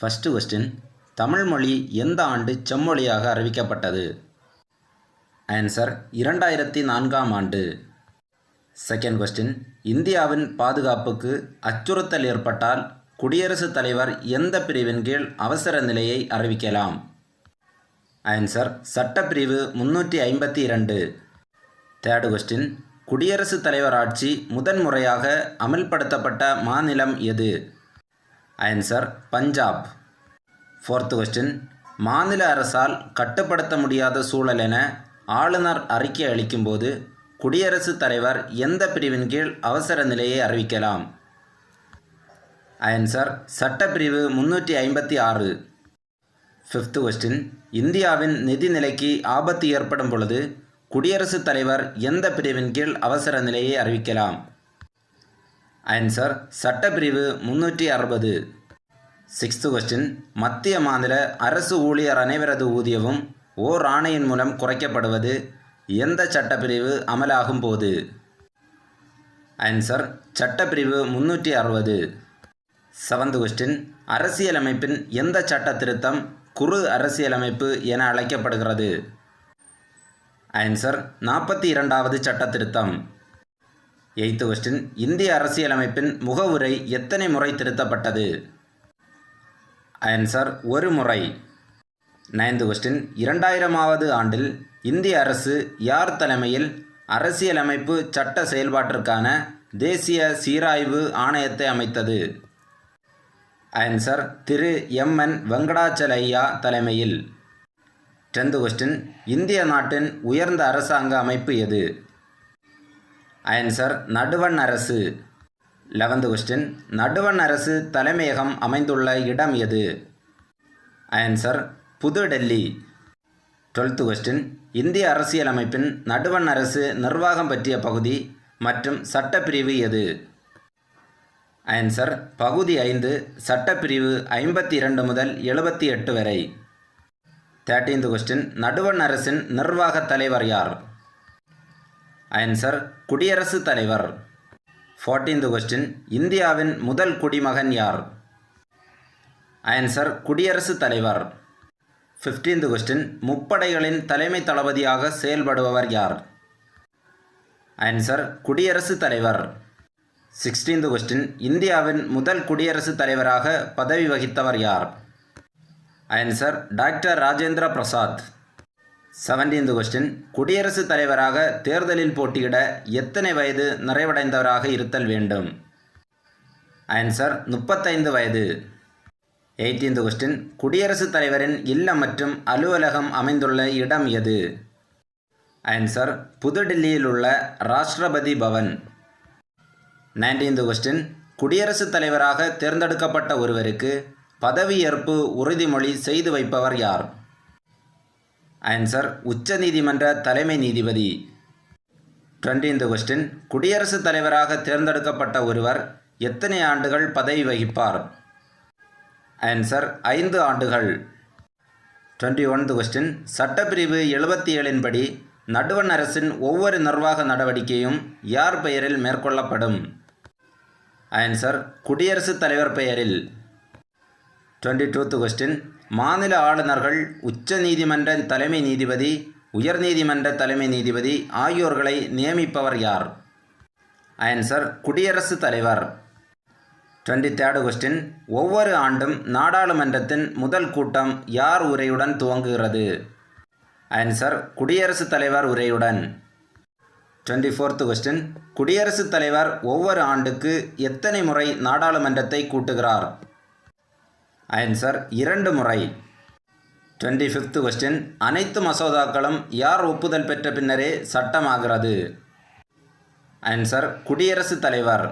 First question, Tamil மொழி எந்த ஆண்டு செம்மொழியாக அறிவிக்கப்பட்டது? ஆன்சர் 2004ஆம் ஆண்டு. செகண்ட் கொஸ்டின், இந்தியாவின் பாதுகாப்புக்கு அச்சுறுத்தல் ஏற்பட்டால் குடியரசுத் தலைவர் எந்த பிரிவின் கீழ் அவசர நிலையை அறிவிக்கலாம்? ஆன்சர் சட்டப்பிரிவு 352. தேர்டு கொஸ்டின், குடியரசுத் தலைவர் ஆட்சி முதன்முறையாக அமல்படுத்தப்பட்ட மாநிலம் எது? ஆன்சர் பஞ்சாப். ஃபோர்த்து கொஸ்டின், மாநில அரசால் கட்டுப்படுத்த முடியாத சூழல் என ஆளுநர் அறிக்கை அளிக்கும்போது குடியரசுத் தலைவர் எந்த பிரிவின் கீழ் அவசர நிலையை அறிவிக்கலாம்? ஆன்சர் சட்டப்பிரிவு 356. ஃபிஃப்த்து கொஸ்டின், இந்தியாவின் நிதி நிலைக்கு ஆபத்து ஏற்படும் பொழுது குடியரசுத் தலைவர் எந்த பிரிவின் கீழ் அவசர நிலையை அறிவிக்கலாம்? ஆன்சர் சட்டப்பிரிவு 360. சிக்ஸ்த்து கொஸ்டின், மத்திய மாநில அரசு ஊழியர் அனைவரது ஊதியமும் ஓர் ஆணையின் மூலம் குறைக்கப்படுவது எந்த சட்டப்பிரிவு அமலாகும் போது? ஆன்சர் சட்டப்பிரிவு 360. செவன்த் கொஸ்டின், அரசியலமைப்பின் எந்த சட்ட திருத்தம் குறு அரசியலமைப்பு என அழைக்கப்படுகிறது? ஆன்சர் 42வது சட்ட திருத்தம். எய்த்து கொஸ்டின், இந்திய அரசியலமைப்பின் முகவுரை எத்தனை முறை திருத்தப்பட்டது? ஆன்சர் ஒரு முறை. நைன்த் கொஸ்டின், 2000ஆவது ஆண்டில் இந்திய அரசு யார் தலைமையில் அரசியலமைப்பு சட்ட செயல்பாட்டிற்கான தேசிய சீராய்வு ஆணையத்தை அமைத்தது? ஆன்சர் திரு எம்.என். வெங்கடாச்சலையா தலைமையில். 10th கொஸ்டின், இந்திய நாட்டின் உயர்ந்த அரசாங்க அமைப்பு எது? ஆன்சர் நடுவண் அரசு. 11th கொஸ்டின், நடுவண் அரசு தலைமையகம் அமைந்துள்ள இடம் எது? ஆன்சர் புதுடெல்லி. 12th கொஸ்டின், இந்திய அரசியலமைப்பின் நடுவண் அரசு நிர்வாகம் பற்றிய பகுதி மற்றும் சட்டப்பிரிவு எது? ஆன்சர் பகுதி 5 சட்டப்பிரிவு 52 முதல் 78 வரை. 13th கொஸ்டின், நடுவண் அரசின் நிர்வாக தலைவர் யார்? ஆன்சர் குடியரசுத் தலைவர். 14th கொஸ்டின், இந்தியாவின் முதல் குடிமகன் யார்? ஆன்சர் குடியரசுத் தலைவர். 15th கொஸ்டின், முப்படைகளின் தலைமை தளபதியாக செயல்படுபவர் யார்? ஆன்சர் குடியரசுத் தலைவர். 16th கொஸ்டின், இந்தியாவின் முதல் குடியரசுத் தலைவராக பதவி வகித்தவர் யார்? Answer doctor Rajendra Prasad. 17th question, குடியரசுத் தலைவராக தேர்தலில் போட்டியிட எத்தனை வயது நிறைவடைந்தவராக இருத்தல் வேண்டும்? ஆன்சர் 35 வயது. 18th கொஸ்டின், குடியரசுத் தலைவரின் இல்லம் மற்றும் அலுவலகம் அமைந்துள்ள இடம் எது? ஆன்சர் புதுடில்லியில் உள்ள ராஷ்டிரபதி பவன். 19th கொஸ்டின், குடியரசுத் தலைவராக தேர்ந்தெடுக்கப்பட்ட ஒருவருக்கு பதவியேற்பு உறுதிமொழி செய்து வைப்பவர் யார்? ஆன்சர் உச்சநீதிமன்ற தலைமை நீதிபதி. 20th கொஸ்டின், குடியரசுத் தலைவராக தேர்ந்தெடுக்கப்பட்ட ஒருவர் எத்தனை ஆண்டுகள் பதவி வகிப்பார்? ஆன்சர் 5 ஆண்டுகள். 21th கொஸ்டின், சட்டப்பிரிவு 77 படி நடுவண் அரசின் ஒவ்வொரு நிர்வாக நடவடிக்கையும் யார் பெயரில் மேற்கொள்ளப்படும்? ஆன்சர் குடியரசுத் தலைவர் பெயரில். 22th கொஸ்டின், மாநில ஆளுநர்கள் உச்ச நீதிமன்ற தலைமை நீதிபதி, உயர்நீதிமன்ற தலைமை நீதிபதி ஆகியோர்களை நியமிப்பவர் யார்? ஆன்சர் குடியரசுத் தலைவர். 23rd கொஸ்டின், ஒவ்வொரு ஆண்டும் நாடாளுமன்றத்தின் முதல் கூட்டம் யார் உரையுடன் துவங்குகிறது? ஆன்சர் குடியரசுத் தலைவர் உரையுடன். 24th கொஸ்டின், குடியரசுத் தலைவர் ஒவ்வொரு ஆண்டுக்கு எத்தனை முறை நாடாளுமன்றத்தை கூட்டுகிறார்? ஆன்சர் 2 முறை. 25th கொஸ்டின், அனைத்து மசோதாக்களும் யார் ஒப்புதல் பெற்ற பின்னரே சட்டமாகிறது? ஆன்சர் குடியரசுத் தலைவர்.